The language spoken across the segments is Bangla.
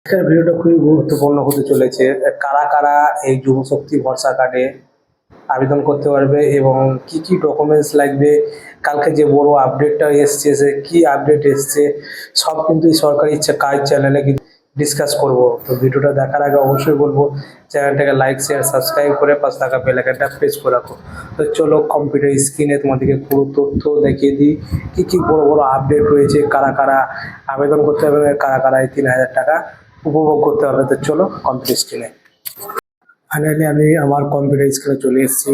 আজকের ভিডিওটা খুবই গুরুত্বপূর্ণ হতে চলেছে। কারা কারা এই যুবশক্তি ভরসা কার্ডে আবেদন করতে পারবে এবং কি কি ডকুমেন্টস লাগবে, কালকে যে বড় আপডেটটা এসছে, সে কি আপডেট এসছে, সব কিন্তু এই সরকারি কাজ চ্যানেলে ডিসকাস করব। তো ভিডিওটা দেখার আগে অবশ্যই বলবো চ্যানেলটাকে লাইক শেয়ার সাবস্ক্রাইব করে পাশে থাকা বেল আইকনটা প্রেস করে রাখো। তো চলো কম্পিউটার স্ক্রিনে তোমাদেরকে পুরো তথ্য দেখিয়ে দিই কি কি বড় বড় আপডেট রয়েছে, কারা কারা আবেদন করতে হবে, কারা কারা এই 3000 টাকা উপভোগ করতে হবে। তো চলো কম্পিউটার স্ক্রিনে। ফাইনালি আমি আমার কম্পিউটার স্ক্রিনে চলে এসেছি,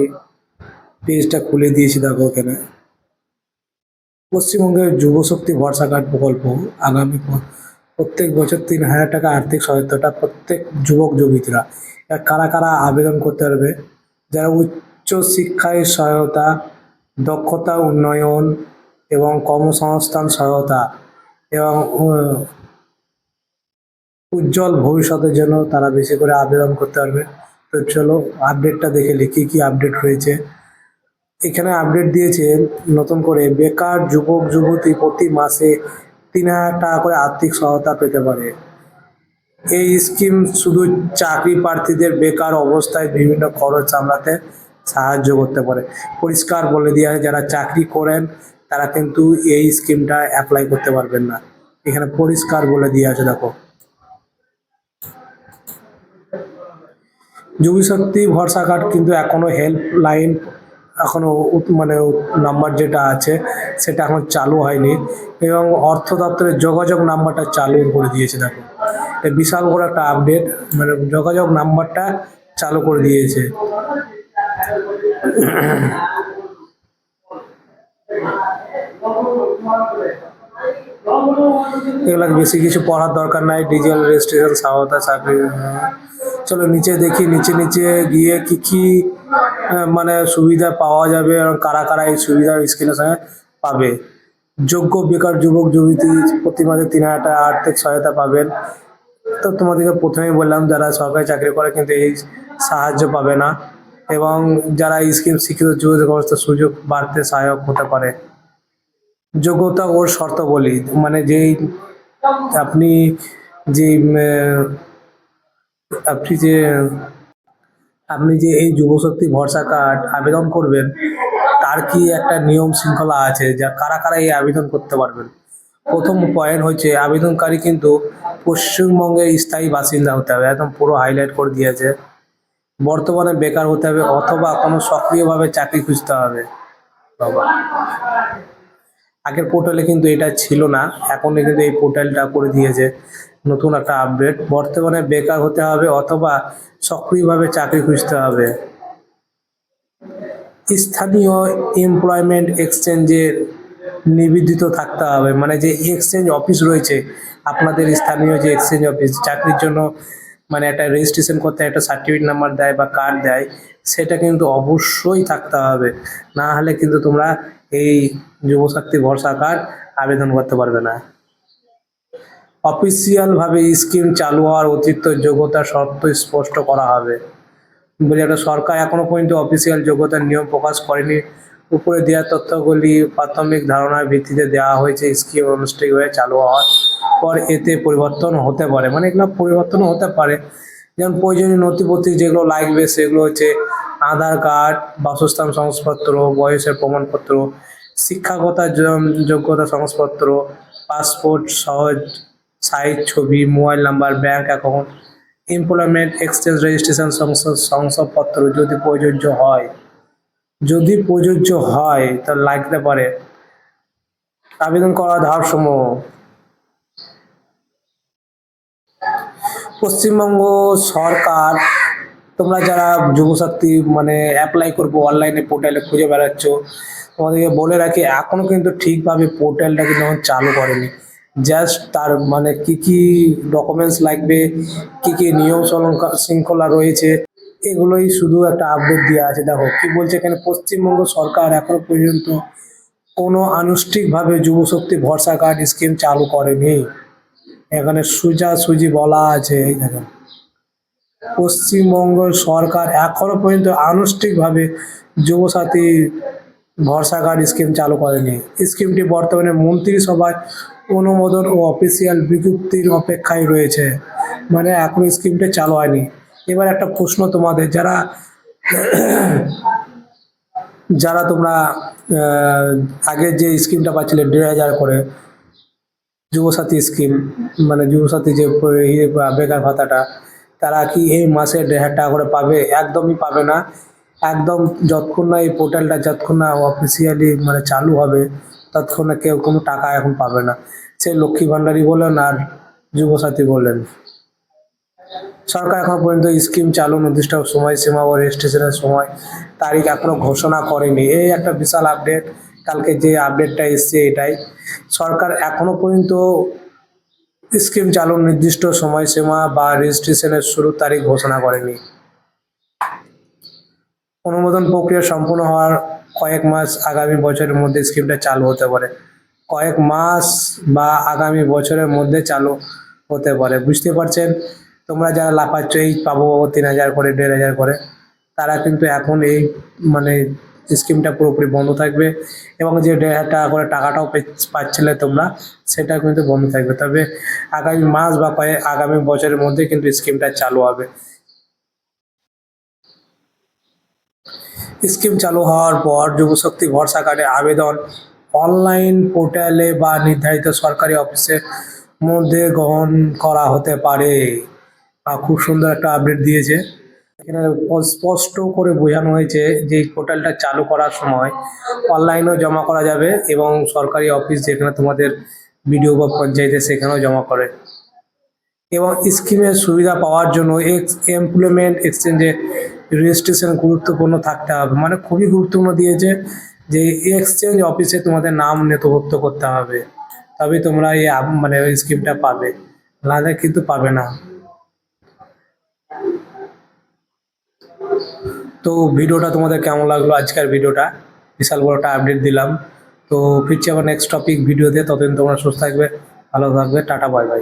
পেজটা খুলে দিয়েছি। দেখো এখানে পশ্চিমবঙ্গের যুবশক্তি ভরসা কার্ড প্রকল্প আগামী প্রত্যেক বছর 3000 টাকা আর্থিক সহায়তাটা প্রত্যেক যুবক যুবতীরা কারা কারা আবেদন করতে পারবে, যারা উচ্চ শিক্ষায় সহায়তা, দক্ষতা উন্নয়ন এবং কর্মসংস্থান সহায়তা এবং উজ্জ্বল ভবিষ্যতের জন্য তারা বেশি করে আবেদন করতে পারবে। তো চলো আপডেটটা দেখে নিই কী কী আপডেট রয়েছে। এখানে আপডেট দিয়েছে নতুন করে, বেকার যুবক যুবতী প্রতি মাসে 3000 টাকা করে আর্থিক সহায়তা পেতে পারে। এই স্কিম শুধু চাকরি প্রার্থীদের বেকার অবস্থায় বিভিন্ন খরচ সামলাতে সাহায্য করতে পারে। পরিষ্কার বলে দেওয়া হয় যারা চাকরি করেন তারা কিন্তু এই স্কিমটা অ্যাপ্লাই করতে পারবেন না, এখানে পরিষ্কার বলে দেওয়া আছে। দেখো যুবশক্তি ভরসা কার্ড কিন্তু এখনো হেল্পলাইন এখনো মানে নাম্বার যেটা আছে সেটা এখন চালু হয়নি এবং অর্থ দপ্তরের যোগাযোগ নাম্বারটা চালু করে দিয়েছে। দেখো এই বিশাল বড় একটা আপডেট, মানে যোগাযোগ নাম্বারটা চালু করে দিয়েছে। এগুলো বেশি কিছু পড়ার দরকার নাই, ডিজিটাল রেজিস্ট্রেশন সহায়তা চাকরি। চলো নিচে দেখি, নিচে নিচে গিয়ে কি কি মানে সুবিধা পাওয়া যাবে এবং কারা কারা এই সুবিধার স্কিমের সঙ্গে পাবে। যোগ্য বেকার যুবক যুবতী প্রতি মাসে 3000 টাকা আর্থিক সহায়তা পাবেন। তো তোমাদেরকে প্রথমেই বললাম যারা সরকারি চাকরি করে কিন্তু এই সাহায্য পাবে না, এবং যারা এই স্কিম শিক্ষিত যুবকদের সমস্ত সুযোগ বাড়তে সহায়ক হতে পারে। যোগ্যতা ও শর্তাবলী, মানে যেই আপনি যে আপনি যে আপনি যে এই যুবশক্তি ভরসা কার্ড আবেদন করবেন তার কি একটা নিয়ম শৃঙ্খলা আছে, যা কারা কারা এই আবেদন করতে পারবেন। প্রথম পয়েন্ট হচ্ছে আবেদনকারী কিন্তু পশ্চিমবঙ্গের স্থায়ী বাসিন্দা হতে হবে, একদম পুরো হাইলাইট করে দিয়েছে। বর্তমানে বেকার হতে হবে অথবা কোনো সক্রিয়ভাবে চাকরি খুঁজতে হবে। বাবা, আগের পোর্টালে কিন্তু এটা ছিল না, এখন কিন্তু এই পোর্টালটা করে দিয়েছে, নতুন একটা আপডেট। বর্তমানে বেকার হতে হবে অথবা সক্রিয়ভাবে চাকরি খুঁজতে হবে। স্থানীয় এমপ্লয়মেন্ট এক্সচেঞ্জের নিবন্ধিত থাকতে হবে, মানে যে এক্সচেঞ্জ অফিস রয়েছে আপনাদের স্থানীয় যে এক্সচেঞ্জ অফিস চাকরির জন্য, মানে একটা রেজিস্ট্রেশন করতে একটা সার্টিফিকেট নাম্বার দেয় বা কার্ড দেয়, সেটা কিন্তু অবশ্যই থাকতে হবে, না হলে কিন্তু তোমরা এই যুবশক্তি ভরসা কার্ড আবেদন করতে পারবে না। অফিসিয়ালভাবে স্কিম চালু হওয়ার অতিরিক্ত যোগ্যতা শর্ত স্পষ্ট করা হবে। বলে একটা সরকার এখনো পর্যন্ত অফিসিয়াল যোগ্যতার নিয়ম প্রকাশ করেনি। উপরে দেওয়া তথ্যগুলি প্রাথমিক ধারণার ভিত্তিতে দেওয়া হয়েছে। স্কিম আনুষ্ঠানিকভাবে চালু হওয়ার পর এতে পরিবর্তন হতে পারে, মানে এগুলো পরিবর্তনও হতে পারে। যেমন প্রয়োজনীয় নথিপত্র যেগুলো লাগবে সেগুলো হচ্ছে আধার কার্ড, বাসস্থান শংসাপত্র, বয়সের প্রমাণপত্র, শিক্ষাগত যোগ্যতা শংসাপত্র, পাসপোর্ট, সহজ সাইজ ছবি, mobile number, bank account, employment exchange registration শংসাপত্র যদি প্রযোজ্য হয়, যদি প্রযোজ্য হয় তা লাগতে পারে। আবেদন করার ধাপসমূহ, পশ্চিমবঙ্গ সরকার, তোমরা যারা যুবশক্তি মানে অ্যাপ্লাই করবো অনলাইনে পোর্টালে খুঁজে বেড়াচ্ছ, তোমাদেরকে বলে রাখি এখনও কিন্তু ঠিকভাবে পোর্টালটা কিন্তু এখন চালু করেনি। জাস্ট তার মানে কি কি ডকুমেন্টস লাগবে, কি কি নিয়ম শৃঙ্খলা রয়েছে, এগুলোই শুধু একটা আপডেট দেওয়া আছে। দেখো কি বলছে এখানে, পশ্চিমবঙ্গ সরকার এখনো পর্যন্ত কোনো আনুষ্ঠানিকভাবে যুবশক্তি ভরসা কার্ড স্কিম চালু করেনি। এখানে সোজাসুজি বলা আছে, এই দেখেন পশ্চিমবঙ্গ সরকার এখনো পর্যন্ত আনুষ্ঠানিকভাবে যুবসাথী ভরসা কার্ড স্কিম চালু করেনি। স্কিমটি বর্তমানে মন্ত্রিসভায় অনুমোদন ও অফিসিয়াল বিজ্ঞপ্তির অপেক্ষায় রয়েছে। মানে এখন স্কিমটা চালু হয়নি। এবার একটা প্রশ্ন তোমাদের, যারা যারা তোমরা আগে যে স্কিমটা পাচ্ছিলে 1,500 করে যুবসাথী স্কিম, মানে যুবসাথী যে বেকার ভাতাটা, তারা কি এই মাসে 1,500 টাকা করে পাবে? একদমই পাবে না। একদম যতক্ষণ না এই পোর্টালটা যতক্ষণ না অফিসিয়ালি মানে চালু হবে ততক্ষণ না কেউ কোনো টাকা এখন পাবে না। সে লক্ষ্মী ভান্ডারী বলেন আর যুবসাথী বলেন। সরকার এখন পর্যন্ত স্কিম চালু নির্দিষ্ট সময়সীমা ও রেজিস্ট্রেশনের সময় তারিখ এখনো ঘোষণা করেনি। এই একটা বিশাল আপডেট, কালকে যে আপডেটটা এসছে এটাই। সরকার এখনো পর্যন্ত স্কিম চালুর নির্দিষ্ট সময়সীমা বা রেজিস্ট্রেশনের শুরুর তারিখ ঘোষণা করেনি। অনুমোদন প্রক্রিয়া সম্পূর্ণ হওয়ার কয়েক মাস আগামী বছরের মধ্যে স্কিমটা চালু হতে পারে। কয়েক মাস বা আগামী বছরের মধ্যে চালু হতে পারে। বুঝতে পারছেন? তোমরা যারা লাফাচ্ছ এই পাবো 3,000 করে 1,500 করে, তারা কিন্তু এখন এই মানে স্কিমটা পুরোপুরি বন্ধ থাকবে এবং যে 1,500 টাকা করে টাকাটাও পাচ্ছিলে তোমরা, সেটা কিন্তু বন্ধ থাকবে। তবে আগামী মাস বা আগামী বছরের মধ্যে কিন্তু স্কিমটা চালু হবে। স্কিম চালু হওয়ার পর যুবশক্তি ভরসা কার্ডের আবেদন অনলাইন পোর্টালে বা নির্ধারিত সরকারি অফিসের মধ্যে গ্রহণ করা হতে পারে। খুব সুন্দর একটা আপডেট দিয়েছে। এখানে স্পষ্ট করে বোঝানো হয়েছে যে এই পোর্টালটা চালু করার সময় অনলাইনেও জমা করা যাবে এবং সরকারি অফিস যেখানে তোমাদের বিডিও বা পঞ্চায়েতে সেখানেও জমা করে। এবং স্কিমের সুবিধা পাওয়ার জন্য এমপ্লয়মেন্ট এক্সচেঞ্জে রেজিস্ট্রেশন গুরুত্বপূর্ণ থাকতে হবে। মানে খুবই গুরুত্বপূর্ণ দিয়েছে যে এক্সচেঞ্জ অফিসে তোমাদের নাম নথিভুক্ত করতে হবে, তবে তোমরা এই মানে ওই স্কিমটা পাবে, নাহলে কিন্তু পাবে না। তো ভিডিওটা তোমাদের কেমন লাগলো? আজকের ভিডিওটা বিশাল বড় একটা আপডেট দিলাম। তো ফিরছি আবার নেক্সট টপিক ভিডিওতে। ততদিন তোমরা সুস্থ থাকবে, ভালো থাকবে। Tata, bye bye.